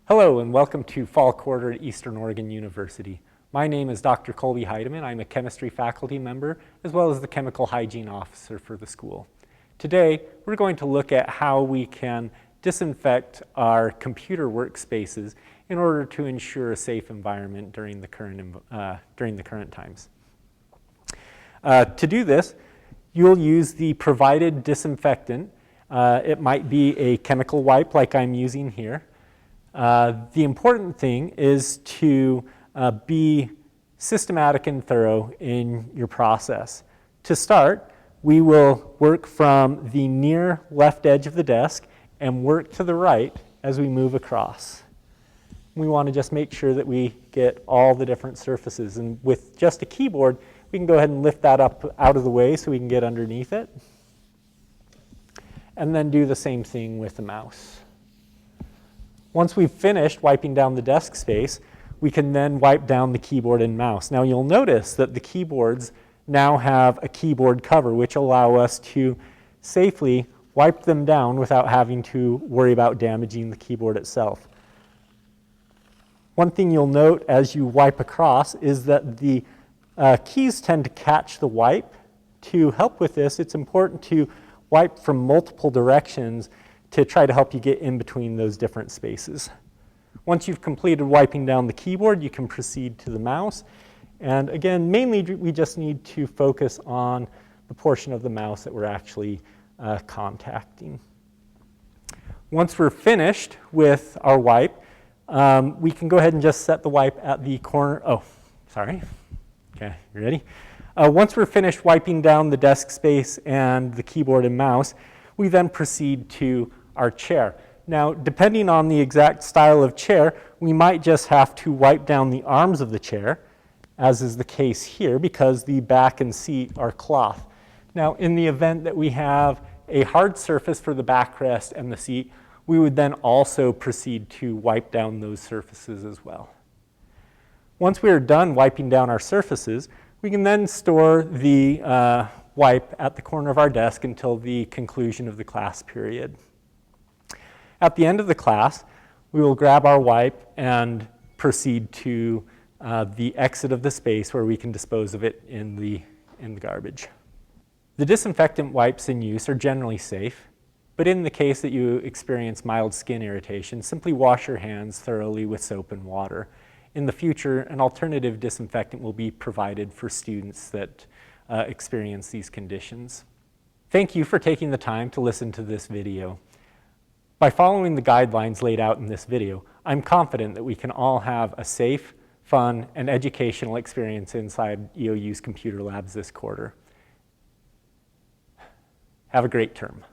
Hello and welcome to Fall Quarter at Eastern Oregon University. My name is Dr. Colby Heidemann. I'm a chemistry faculty member as well as the chemical hygiene officer for the school. Today we're going to look at how we can disinfect our computer workspaces in order to ensure a safe environment during the current times. To do this, you'll use the provided disinfectant. It might be a chemical wipe like I'm using here. The important thing is to be systematic and thorough in your process. To start, we will work from the near left edge of the desk and work to the right as we move across. We want to just make sure that we get all the different surfaces. And with just a keyboard, we can go ahead and lift that up out of the way so we can get underneath it. And then do the same thing with the mouse. Once we've finished wiping down the desk space, we can then wipe down the keyboard and mouse. Now you'll notice that the keyboards now have a keyboard cover, which allow us to safely wipe them down without having to worry about damaging the keyboard itself. One thing you'll note as you wipe across is that the keys tend to catch the wipe. To help with this, it's important to wipe from multiple directions to try to help you get in between those different spaces. Once you've completed wiping down the keyboard, you can proceed to the mouse. And again, mainly we just need to focus on the portion of the mouse that we're actually contacting. Once we're finished with our wipe, we can go ahead and just set the wipe at the corner. Oh, sorry. Okay, you ready? Once we're finished wiping down the desk space and the keyboard and mouse, we then proceed to our chair. Now, depending on the exact style of chair, we might just have to wipe down the arms of the chair, as is the case here, because the back and seat are cloth. Now, in the event that we have a hard surface for the backrest and the seat, we would then also proceed to wipe down those surfaces as well. Once we are done wiping down our surfaces, we can then store the wipe at the corner of our desk until the conclusion of the class period. At the end of the class, we will grab our wipe and proceed to the exit of the space where we can dispose of it in the garbage. The disinfectant wipes in use are generally safe, but in the case that you experience mild skin irritation, simply wash your hands thoroughly with soap and water. In the future, an alternative disinfectant will be provided for students that experience these conditions. Thank you for taking the time to listen to this video. By following the guidelines laid out in this video, I'm confident that we can all have a safe, fun, and educational experience inside EOU's computer labs this quarter. Have a great term.